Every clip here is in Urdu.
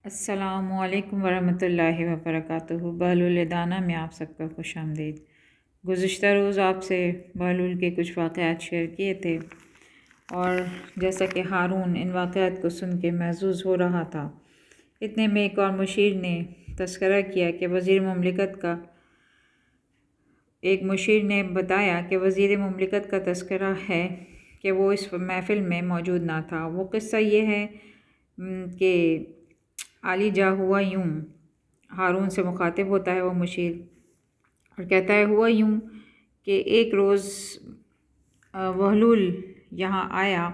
السلام علیکم ورحمۃ اللہ وبرکاتہ۔ بہلول دانہ میں آپ سب کا خوش آمدید۔ گزشتہ روز آپ سے بہلول کے کچھ واقعات شیئر کیے تھے، اور جیسا کہ ہارون ان واقعات کو سن کے محظوظ ہو رہا تھا، اتنے میں ایک اور مشیر نے تذکرہ کیا کہ ایک مشیر نے بتایا کہ وزیر مملکت کا تذکرہ ہے کہ وہ اس محفل میں موجود نہ تھا۔ وہ قصہ یہ ہے کہ علی جا ہوا یوں، ہارون سے مخاطب ہوتا ہے وہ مشیر اور کہتا ہے ہوا یوں کہ ایک روز بہلول یہاں آیا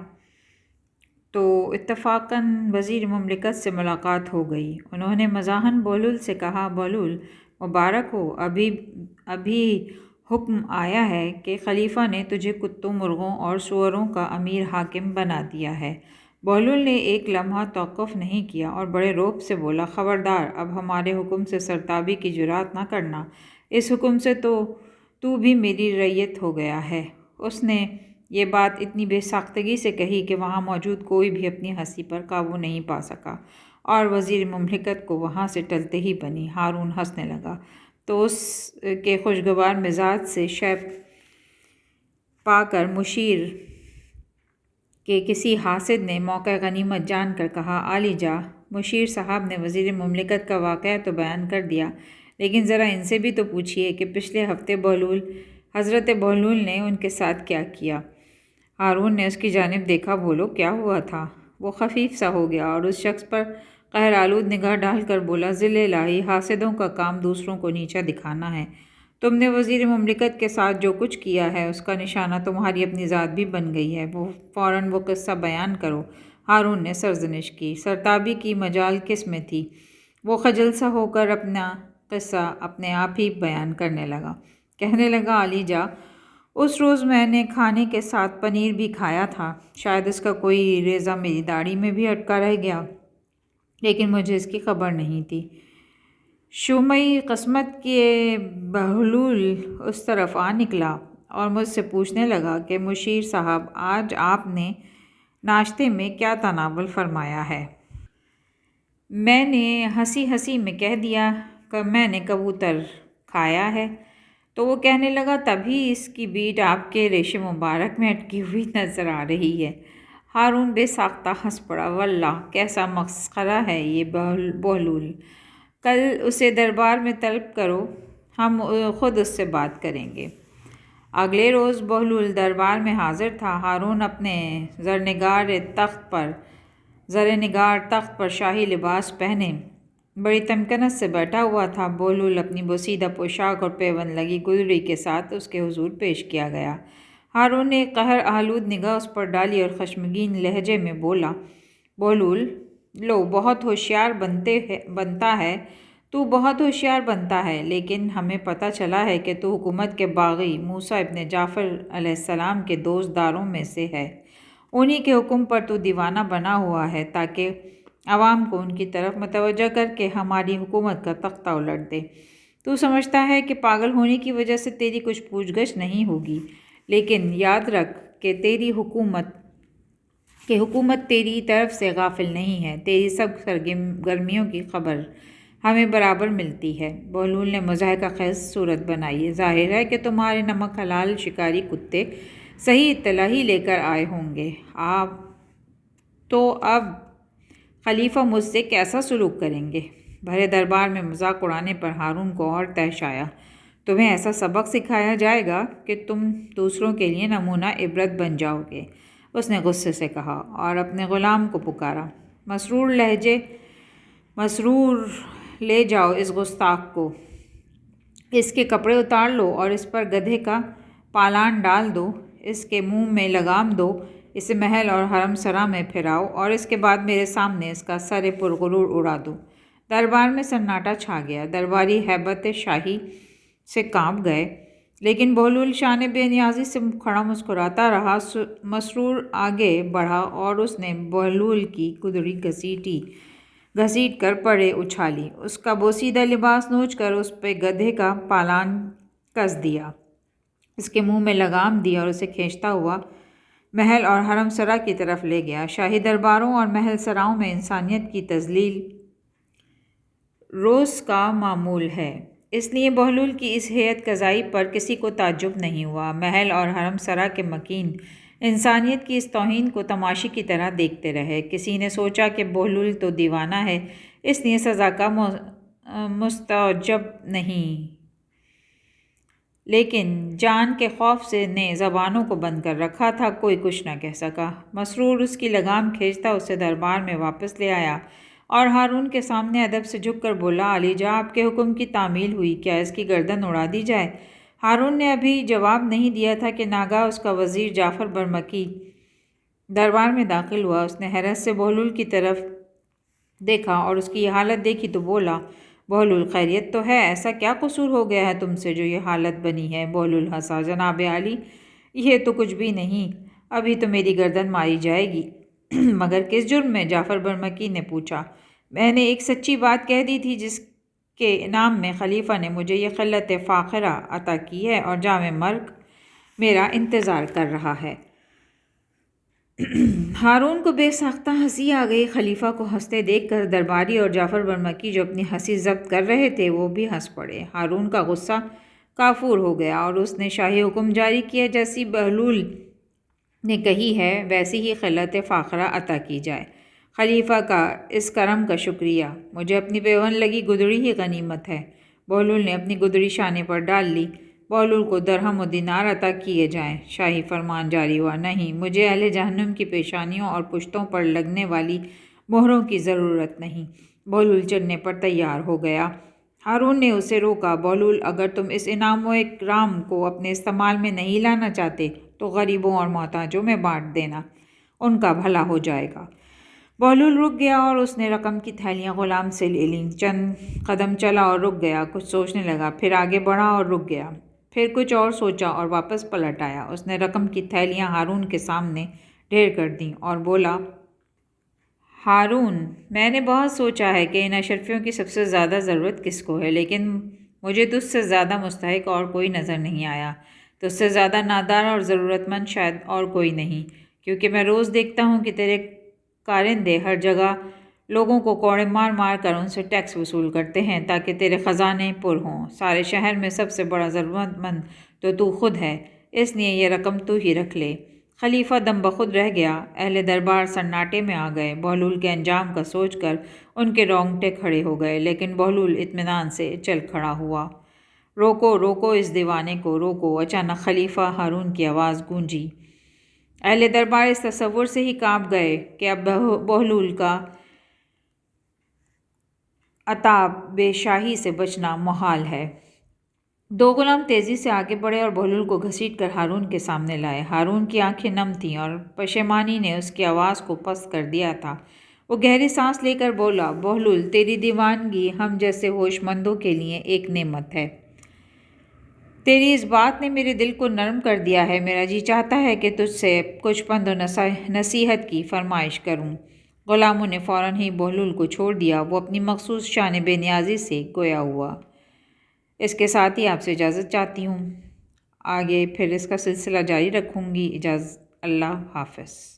تو اتفاقاً وزیر مملکت سے ملاقات ہو گئی۔ انہوں نے مزاحاً بہلول سے کہا، بہلول مبارک ہو، ابھی حکم آیا ہے کہ خلیفہ نے تجھے کتوں، مرغوں اور سؤروں کا امیر حاکم بنا دیا ہے۔ بہلول نے ایک لمحہ توقف نہیں کیا اور بڑے رعب سے بولا، خبردار، اب ہمارے حکم سے سرتابی کی جرات نہ کرنا، اس حکم سے تو بھی میری رعیت ہو گیا ہے۔ اس نے یہ بات اتنی بے ساختگی سے کہی کہ وہاں موجود کوئی بھی اپنی ہنسی پر قابو نہیں پا سکا اور وزیر مملکت کو وہاں سے ٹلتے ہی بنی۔ ہارون ہنسنے لگا تو اس کے خوشگوار مزاج سے شیف پا کر مشیر کہ کسی حاسد نے موقع غنیمت جان کر کہا، عالی جا، مشیر صاحب نے وزیر مملکت کا واقعہ تو بیان کر دیا، لیکن ذرا ان سے بھی تو پوچھئے کہ پچھلے ہفتے حضرت بہلول نے ان کے ساتھ کیا کیا۔ ہارون نے اس کی جانب دیکھا، بولو کیا ہوا تھا؟ وہ خفیف سا ہو گیا اور اس شخص پر قہر آلود نگاہ ڈال کر بولا، ذل الہی، حاسدوں کا کام دوسروں کو نیچا دکھانا ہے۔ تم نے وزیر مملکت کے ساتھ جو کچھ کیا ہے اس کا نشانہ تمہاری اپنی ذات بھی بن گئی ہے۔ فوراً وہ قصہ بیان کرو۔ ہارون نے سرزنش کی، سرتابی کی مجال کس میں تھی؟ وہ خجل سا ہو کر اپنا قصہ اپنے آپ ہی بیان کرنے لگا۔ کہنے لگا، علی جا، اس روز میں نے کھانے کے ساتھ پنیر بھی کھایا تھا، شاید اس کا کوئی ریزہ میری داڑھی میں بھی اٹکا رہ گیا، لیکن مجھے اس کی خبر نہیں تھی۔ شومئی قسمت کے بہلول اس طرف آ نکلا اور مجھ سے پوچھنے لگا کہ مشیر صاحب، آج آپ نے ناشتے میں کیا تناول فرمایا ہے؟ میں نے ہنسی ہنسی میں کہہ دیا کہ میں نے کبوتر کھایا ہے۔ تو وہ کہنے لگا، تبھی اس کی بیٹ آپ کے ریشے مبارک میں اٹکی ہوئی نظر آ رہی ہے۔ ہارون بے ساختہ ہنس پڑا، واللہ کیسا مسخرہ ہے یہ بہلول، کل اسے دربار میں طلب کرو، ہم خود اس سے بات کریں گے۔ اگلے روز بہلول دربار میں حاضر تھا۔ ہارون اپنے زرنگار تخت پر شاہی لباس پہنے بڑی تمکنت سے بیٹھا ہوا تھا۔ بہلول اپنی بوسیدہ پوشاک اور پیوند لگی گلری کے ساتھ اس کے حضور پیش کیا گیا۔ ہارون نے ایک قہر آلود نگاہ اس پر ڈالی اور خشمگین لہجے میں بولا، بہلول، لو، بہت ہوشیار بنتا ہے، لیکن ہمیں پتہ چلا ہے کہ تو حکومت کے باغی موسیٰ ابن جعفر علیہ السلام کے دوست داروں میں سے ہے۔ انہی کے حکم پر تو دیوانہ بنا ہوا ہے تاکہ عوام کو ان کی طرف متوجہ کر کے ہماری حکومت کا تختہ الٹ دے۔ تو سمجھتا ہے کہ پاگل ہونے کی وجہ سے تیری کچھ پوچھ گچھ نہیں ہوگی، لیکن یاد رکھ کہ حکومت تیری طرف سے غافل نہیں ہے، تیری سب سرگرمیوں کی خبر ہمیں برابر ملتی ہے۔ بہلول نے مضحکہ خیز صورت بنائی، ظاہر ہے کہ تمہارے نمک حلال شکاری کتے صحیح اطلاع ہی لے کر آئے ہوں گے۔ اب خلیفہ مجھ سے کیسا سلوک کریں گے؟ بھرے دربار میں مذاق اڑانے پر ہارون کو اور طیش آیا۔ تمہیں ایسا سبق سکھایا جائے گا کہ تم دوسروں کے لیے نمونہ عبرت بن جاؤ گے، اس نے غصے سے کہا اور اپنے غلام کو پکارا، مسرور لے جاؤ اس گستاخ کو، اس کے کپڑے اتار لو اور اس پر گدھے کا پالان ڈال دو، اس کے منہ میں لگام دو، اسے محل اور حرم سرا میں پھراؤ اور اس کے بعد میرے سامنے اس کا سر پرغرور اڑا دو۔ دربار میں سناٹا چھا گیا، درباری ہیبت شاہی سے کانپ گئے، لیکن بہلول شان بے نیازی سے کھڑا مسکراتا رہا۔ مسرور آگے بڑھا اور اس نے بہلول کی گدڑی گھسیٹ کر پرے اچھالی، اس کا بوسیدہ لباس نوچ کر اس پہ گدھے کا پالان کس دیا، اس کے منہ میں لگام دی اور اسے کھینچتا ہوا محل اور حرم سرا کی طرف لے گیا۔ شاہی درباروں اور محل سراؤں میں انسانیت کی تذلیل روز کا معمول ہے، اس لیے بہلول کی اس ہیئت قضائی پر کسی کو تعجب نہیں ہوا۔ محل اور حرم سرا کے مکین انسانیت کی اس توہین کو تماشے کی طرح دیکھتے رہے۔ کسی نے سوچا کہ بہلول تو دیوانہ ہے، اس لیے سزا کا مستوجب نہیں، لیکن جان کے خوف سے نے زبانوں کو بند کر رکھا تھا، کوئی کچھ نہ کہہ سکا۔ مسرور اس کی لگام کھینچتا اسے دربار میں واپس لے آیا اور ہارون کے سامنے ادب سے جھک کر بولا، علی جاں، آپ کے حکم کی تعمیل ہوئی، کیا اس کی گردن اڑا دی جائے؟ ہارون نے ابھی جواب نہیں دیا تھا کہ ناگہاں اس کا وزیر جعفر برمکی دربار میں داخل ہوا۔ اس نے حیرت سے بہلول کی طرف دیکھا اور اس کی یہ حالت دیکھی تو بولا، بہلول، خیریت تو ہے؟ ایسا کیا قصور ہو گیا ہے تم سے جو یہ حالت بنی ہے؟ بہلول ہنسا، جناب عالی، یہ تو کچھ بھی نہیں، ابھی تو میری گردن ماری جائے گی۔ مگر کس جرم میں؟ جعفر برمکی نے پوچھا۔ میں نے ایک سچی بات کہہ دی تھی جس کے انعام میں خلیفہ نے مجھے یہ خلعت فاخرہ عطا کی ہے اور جامِ مرگ میرا انتظار کر رہا ہے۔ ہارون کو بے ساختہ ہنسی آ گئی۔ خلیفہ کو ہنستے دیکھ کر درباری اور جعفر برمکی جو اپنی ہنسی ضبط کر رہے تھے وہ بھی ہنس پڑے۔ ہارون کا غصہ کافور ہو گیا اور اس نے شاہی حکم جاری کیا، جیسی بہلول نے کہی ہے ویسی ہی خلعت فاخرہ عطا کی جائے۔ خلیفہ کا اس کرم کا شکریہ، مجھے اپنی پیون لگی گدڑی ہی غنیمت ہے۔ بہلول نے اپنی گدڑی شانے پر ڈال لی۔ بہلول کو درہم و دینار عطا کیے جائیں۔ شاہی فرمان جاری ہوا، نہیں، مجھے اہل جہنم کی پیشانیوں اور پشتوں پر لگنے والی مہروں کی ضرورت نہیں۔ بہلول چلنے پر تیار ہو گیا۔ ہارون نے اسے روکا، بہلول، اگر تم اس انعام و اکرام کو اپنے استعمال میں نہیں لانا چاہتے تو غریبوں اور محتاجوں میں بانٹ دینا، ان کا بھلا ہو جائے گا۔ بہلول رک گیا اور اس نے رقم کی تھیلیاں غلام سے لے لیں۔ چند قدم چلا اور رک گیا، کچھ سوچنے لگا، پھر آگے بڑھا اور رک گیا، پھر کچھ اور سوچا اور واپس پلٹ آیا۔ اس نے رقم کی تھیلیاں ہارون کے سامنے ڈھیر کر دیں اور بولا، ہارون، میں نے بہت سوچا ہے کہ ان اشرفیوں کی سب سے زیادہ ضرورت کس کو ہے، لیکن مجھے تجھ سے زیادہ مستحق اور کوئی نظر نہیں آیا۔ تجھ سے زیادہ نادار اور ضرورت مند شاید اور کوئی نہیں، کیونکہ میں روز دیکھتا ہوں کہ تیرے کارندے ہر جگہ لوگوں کو کوڑے مار مار کر ان سے ٹیکس وصول کرتے ہیں تاکہ تیرے خزانے پر ہوں۔ سارے شہر میں سب سے بڑا ضرورت مند تو خود ہے، اس لیے یہ رقم تو ہی رکھ لے۔ خلیفہ دم بخود رہ گیا۔ اہل دربار سناٹے میں آ گئے۔ بہلول کے انجام کا سوچ کر ان کے رونگٹے کھڑے ہو گئے، لیکن بہلول اطمینان سے چل کھڑا ہوا۔ روکو، روکو اس دیوانے کو، روکو! اچانک خلیفہ ہارون کی آواز گونجی۔ اہل دربار اس تصور سے ہی کانپ گئے کہ اب بہلول کا عتاب شاہی سے بچنا محال ہے۔ دو غلام تیزی سے آگے بڑھے اور بہلول کو گھسیٹ کر ہارون کے سامنے لائے۔ ہارون کی آنکھیں نم تھیں اور پشیمانی نے اس کی آواز کو پست کر دیا تھا۔ وہ گہری سانس لے کر بولا، بہلول، تیری دیوانگی ہم جیسے ہوش مندوں کے لیے ایک نعمت ہے۔ تیری اس بات نے میرے دل کو نرم کر دیا ہے۔ میرا جی چاہتا ہے کہ تجھ سے کچھ پند و نصیحت کی فرمائش کروں۔ غلاموں نے فوراً ہی بہلول کو چھوڑ دیا۔ وہ اپنی مخصوص شان بے نیازی سے گویا ہوا۔ اس کے ساتھ ہی آپ سے اجازت چاہتی ہوں، آگے پھر اس کا سلسلہ جاری رکھوں گی۔ اجازت، اللہ حافظ۔